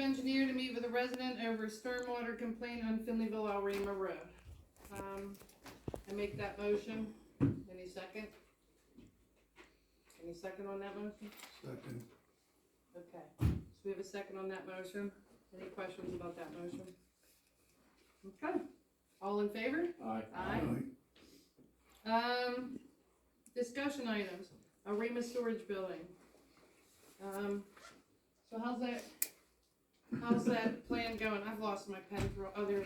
engineer to meet with a resident over stormwater complaint on Finleyville Elrama Road. I make that motion. Any second? Any second on that motion? Second. Okay, so we have a second on that motion. Any questions about that motion? Okay, all in favor? Aye. Aye. Discussion items, Elrama storage building. So how's that plan going? I've lost my pen for others.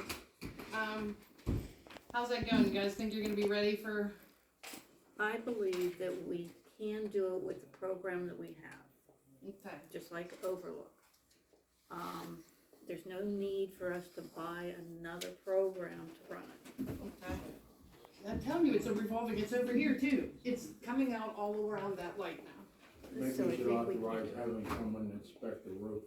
How's that going? You guys think you're gonna be ready for? I believe that we can do it with the program that we have, Okay, just like Overlook. There's no need for us to buy another program to run it. okay. I'm telling you, it's a revolving, it's over here too. It's coming out all around that light now. Maybe So I we should think we can authorize do it. having someone inspect the roof.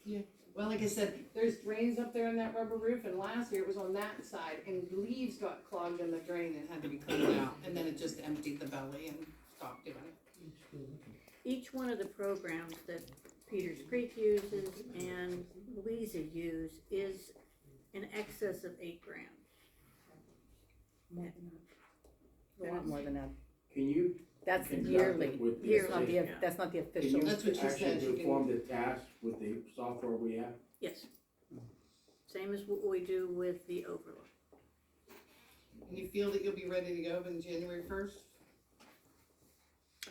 Yeah, well, like I said, there's drains up there in that rubber roof, and last year it was on that side, and leaves got clogged in the drain and had to be cleaned out, and then it just emptied the belly and stopped doing it. Each one of the programs that Peters Creek uses and Louisa use is in excess of $8 grand. A lot more than that. Can you? That's contract yearly. it with the Yearly. assistant? That's not the Can official. you That's what she said, actually she can- perform the task with the software we have? Yes. Same as what we do with the Overlook. And you feel that you'll be ready to go in January 1st?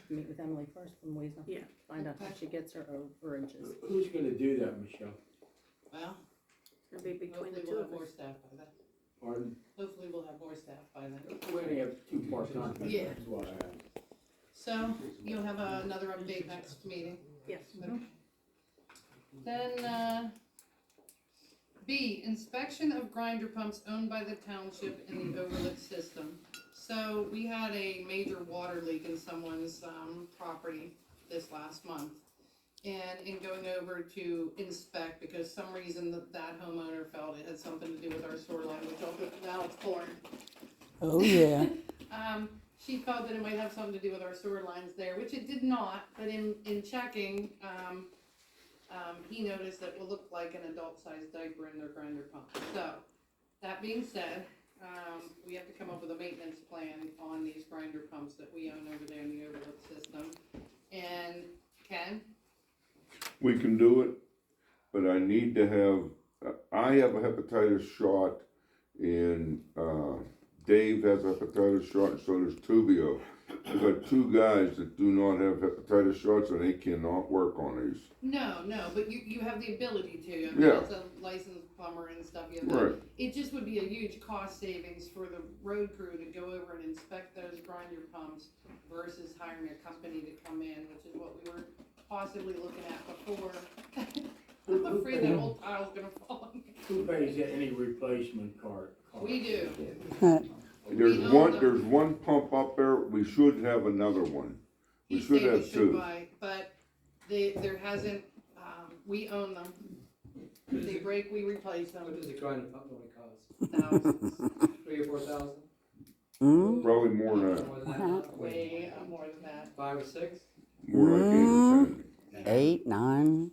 Meet with Emily first from Louisa. Yeah. Find out how Okay. she gets her overages. Who's gonna do that, Michelle? Well, It'll be between the hopefully two we'll of have more us. staff by then. Pardon? Hopefully we'll have more staff by then. We only have 2 part-time people, Yeah. that's what I have. So, you'll have another update next meeting. Yes. Okay. Then, B, inspection of grinder pumps owned by the township in the overlook system. So, we had a major water leak in someone's, property this last month. And in going over to inspect, because some reason that homeowner felt it had something to do with our sewer line, which now it's pouring. Oh, yeah. She felt that it might have something to do with our sewer lines there, which it did not, but in checking, he noticed that it looked like an adult-sized diaper in their grinder pump. So, that being said, we have to come up with a maintenance plan on these grinder pumps that we own over there in the overlook system. And Ken? We can do it, but I need to have, I have a hepatitis shot and, Dave has a hepatitis shot and so does Tubio. I've got 2 guys that do not have hepatitis shots and they cannot work on these. No, but you have the ability to. I mean, Yeah. it's a licensed plumber and stuff. You have Right. It just would be a huge cost savings for the road crew to go over and inspect those grinder pumps versus hiring a company to come in, which is what we were possibly looking at before. I'm afraid that old tile's gonna fall on me. Who pays any replacement cost? We do. There's one pump up there, we should have another one. We He should said have we should 2. buy, but there hasn't, we own them. If they break, we replace them. What does a grinder pump normally cost? Thousands, 3,000 or 4,000? Mm? Probably more than that, More than that? way more than that. 5 or 6? more like 8 or 10. 8, 9.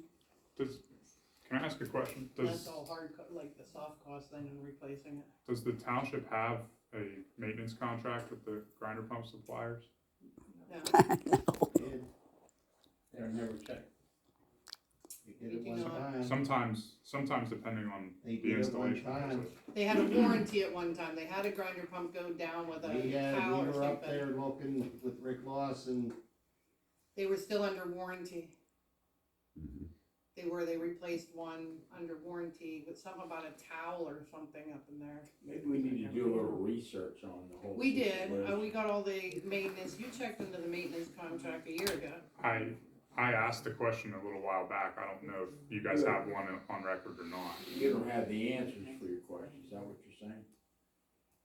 Can I ask a question? That's all hard, like the soft cost thing and replacing it. Does the township have a maintenance contract with the grinder pump suppliers? No. They're never checked. They did it We do one not. time. Sometimes depending on They the did it one installation. time. They had a warranty at one time. They had a grinder pump go down with a We cow or were up something. there looking with Rick Lawson. They were still under warranty. Mhm. They replaced one under warranty with something about a towel or something up in there. Maybe we need to do a little research on the whole. We did, situation. we got all the maintenance, you checked into the maintenance contract a year ago. I asked the question a little while back. I don't know if you guys have one on record or not. You don't have the answers for your questions, is that what you're saying?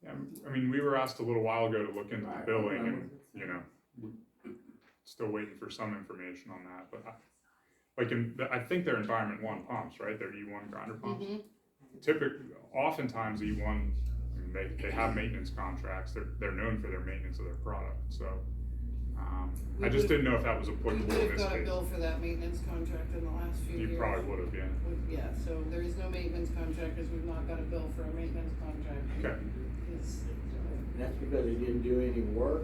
Yeah, I mean, we were asked a little while ago to look into the Right. billing and, you know, still waiting for some information on that, but I think they're Environment 1 pumps, right? They're E1 grinder pumps. Mhm. Typically, oftentimes E1, I mean, they have maintenance contracts. They're known for their maintenance of their product, so. We I just would've- didn't know if that was We applicable would in have this got a case. bill for that maintenance contract in the last few years. You probably would have, yeah. Yeah, so so there is no maintenance contract, cause we've not got a bill for a maintenance contract. Okay. It's- That's because they didn't do any work,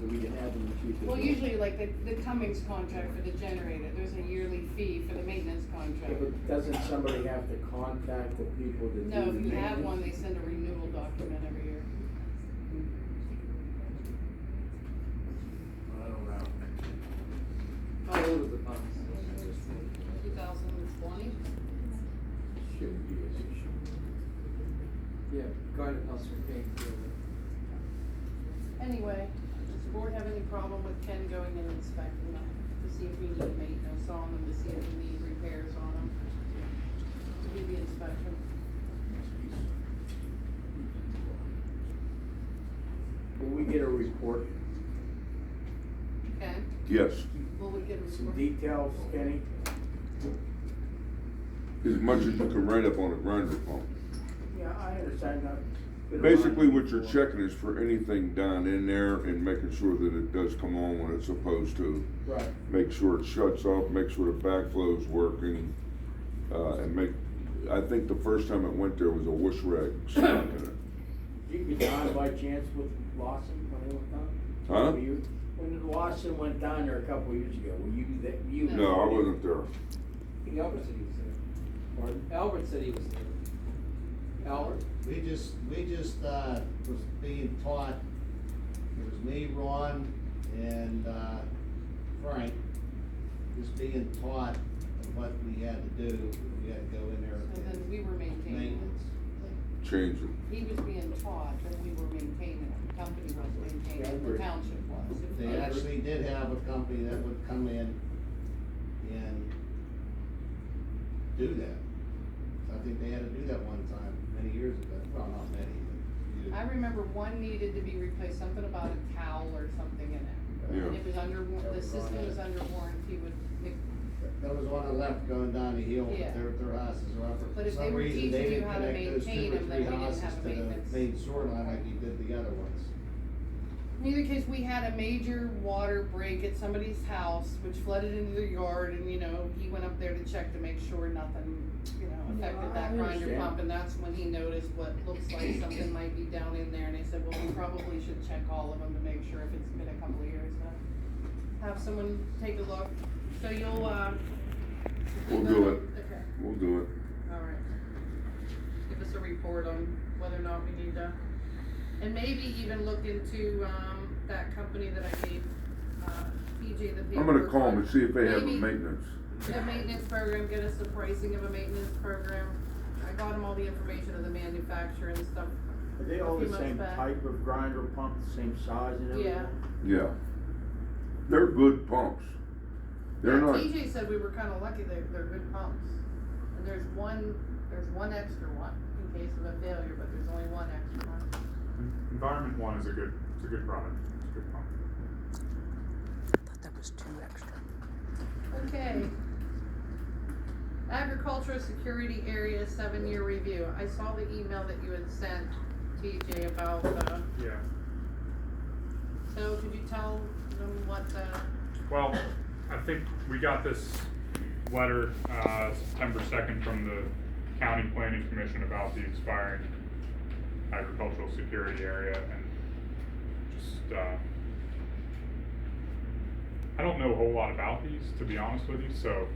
that we didn't have them to do. Well, usually like the Cummings contract for the generator, there's a yearly fee for the maintenance Yeah, contract. but doesn't somebody have to contact the people that do the No, if you maintenance? have one, they send a renewal document every year. I don't know. How old is the pump? 2020? Shouldn't be an issue. Yeah, garden pumps are paying for it. Anyway, does the board have any problem with Ken going and inspecting them, to see if we need maintenance on them, to see if we need repairs on them? To do the inspection. Will we get a report, Okay, Yes, will we get a some report? details, Kenny? as much as you can write up on a grinder pump. Yeah, I understand that. Basically, what you're checking is for anything down in there and making sure that it does come on when it's supposed to. Right. Make sure it shuts off, make sure the backflow's working, I think the first time it went there was a whoosh rag stuck in it. Did you get down by chance with Lawson when they went down? Huh? Were you, when Lawson went down there a couple of years ago, were you there? You No, I wasn't there. I think Albert said he was there. Or Albert said he was there. Albert? we just, was being taught, it was me, Ron, and, Frank, just being taught what we had to do, we had to go in there So then and we were maintaining maintenance. it. Change it. He was being taught, and we were maintaining it, the company was maintaining Yeah, I it, the agree. township was. They actually did have a company that would come in and do that. I think they had to do that one time, many years ago, well, not many, but I remember one needed to be replaced, something about a towel or something in it. Yeah. And it was under, the system was under warranty with, that was on the left going down the hill, Yeah. their houses are up. But For if they some were reason, teaching they you didn't how to connect those maintain two or them, then three we didn't houses have to the maintenance. main sewer line like you did the other ones. in either case, we had a major water break at somebody's house, which flooded into their yard, and, you know, he went up there to check to make sure nothing, you know, affected that I grinder understand. pump, and that's when he noticed what looks like something might be down in there, and they said, well, we probably should check all of them to make sure if it's been a couple of years, have someone take a look, so you'll, We'll do it. Okay, We'll do it. alright. Give us a report on whether or not we need to, and maybe even look into, that company that I gave, TJ the paperwork. I'm gonna call them on. and see if they have a Maybe maintenance. a maintenance program, get us the pricing of a maintenance program. I got him all the information of the manufacturer and stuff. Are they all A few the months same back. type of grinder pump, the same size and everything? Yeah. Yeah. They're good pumps. They're Yeah, not, TJ said we were kinda lucky, they're good pumps. And there's one extra one in case of a failure, but there's only one extra one. Environment One is a good product, it's a good pump. I thought that was 2 extra. Okay. Agricultural Security Area 7-year review. I saw the email that you had sent, TJ, about, Yeah. so could you tell them what, Well, I think we got this letter, September 2nd from the County Planning Commission about the expiring agricultural security area, and just, I don't know a whole lot about these, to be honest with you, so,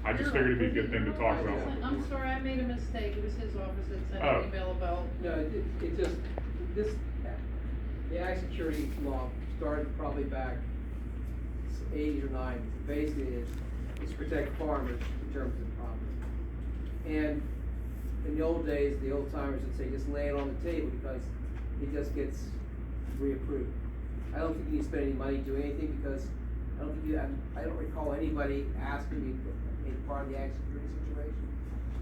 I just figured it'd be a good thing to talk about. with the I'm board. sorry, I made a mistake. It was his office that sent Oh. an email about, No, it just, this, the ag security law started probably back 80s or 90s. Basically, it's to protect farmers in terms of property. And in the old days, the old timers would say, just lay it on the table because it just gets reapproved. I don't think you need to spend any money doing anything because I don't recall anybody asking me to be part of the ag security situation.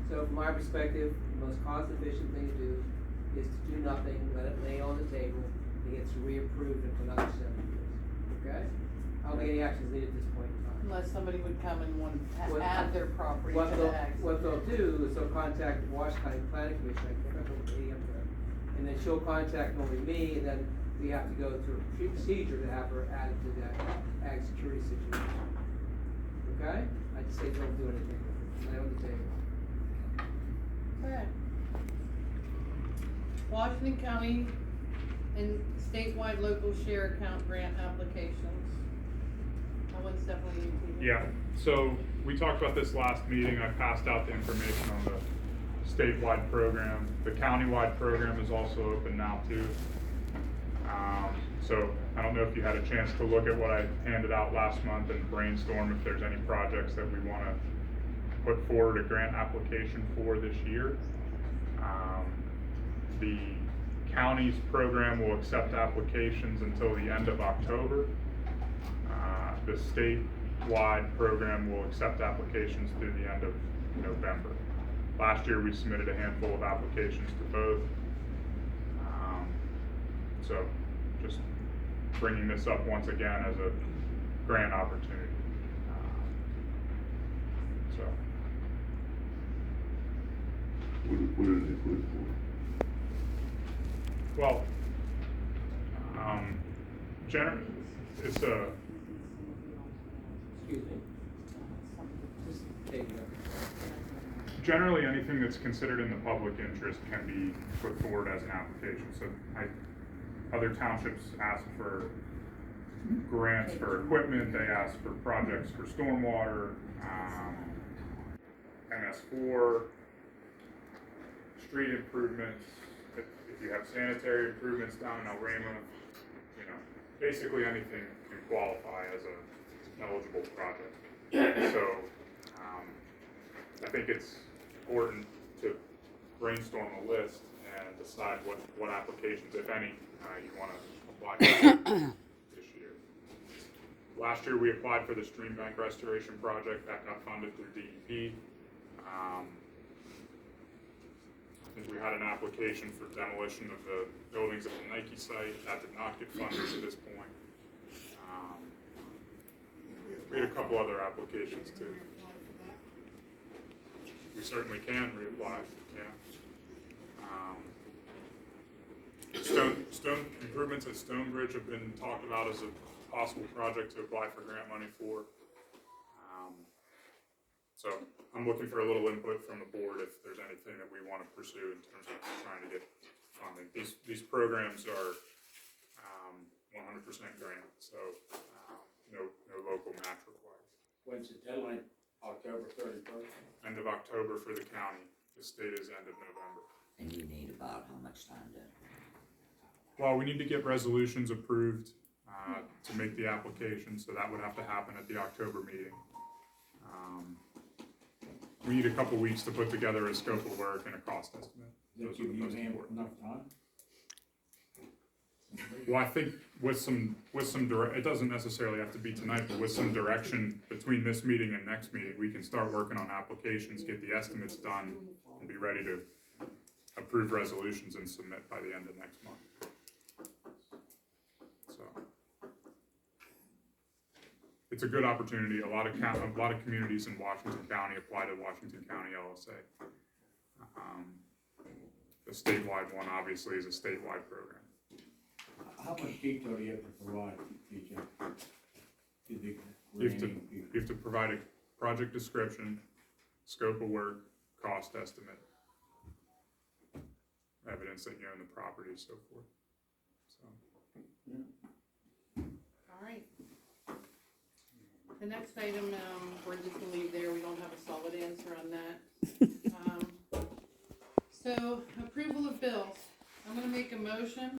So from my perspective, the most cost efficient thing to do is to do nothing, let it lay on the table, it gets reapproved for another 7 years, okay? I don't think any action is needed at this point in time. unless somebody would come and want to What- add their property to What the they'll, ag. what they'll do is they'll contact the Wash County Planning Commission, I can't remember the lady up there. And then she'll contact only me, and then we have to go through a procedure to have her added to that ag security situation. Okay? I just say don't do anything, lay on the table. Washington County and statewide local share account grant applications. That one's definitely you, Peter. Yeah, so we talked about this last meeting. I passed out the information on the statewide program. The countywide program is also open now too. So I don't know if you had a chance to look at what I handed out last month and brainstorm if there's any projects that we want to put forward a grant application for this year. The county's program will accept applications until the end of October. The statewide program will accept applications through the end of November. Last year we submitted a handful of applications to both. So just bringing this up once again as a grant opportunity. So. What is it good for? Well, it's a, Excuse me. Just take it. generally anything that's considered in the public interest can be put forward as an application. So other townships ask for grants for equipment, they ask for projects for stormwater, MS4, street improvements, if you have sanitary improvements down in Elrama, basically anything can qualify as an eligible project. So, I think it's important to brainstorm a list and decide what applications, if any, you want to apply for this year. Last year we applied for the stream bank restoration project that got funded through DEP. I think we had an application for demolition of the buildings at the Nike site. That did not get funded at this point. We had a couple other applications too. We certainly can reapply, yeah. Stone improvements at Stonebridge have been talked about as a possible project to apply for grant money for. So I'm looking for a little input from the board if there's anything that we want to pursue in terms of trying to get funding. These programs are 100% grant, so no local match required. When's the deadline? October 31st? End of October for the county. The state is end of November. And you need about how much time to? Well, we need to get resolutions approved to make the application, so that would have to happen at the October meeting. We need a couple weeks to put together a scope of work and a cost estimate. Does that give you enough time? Well, I think with some it doesn't necessarily have to be tonight, but with some direction between this meeting and next meeting, we can start working on applications, get the estimates done, and be ready to approve resolutions and submit by the end of next month. So it's a good opportunity. A lot of communities in Washington County apply to Washington County LSA. The statewide one obviously is a statewide program. How much detail do you have to provide, DJ? You have to provide a project description, scope of work, cost estimate, evidence that you own the property, so forth. So. All right. The next item, we're just gonna leave there, we don't have a solid answer on that. So, approval of bills. I'm gonna make a motion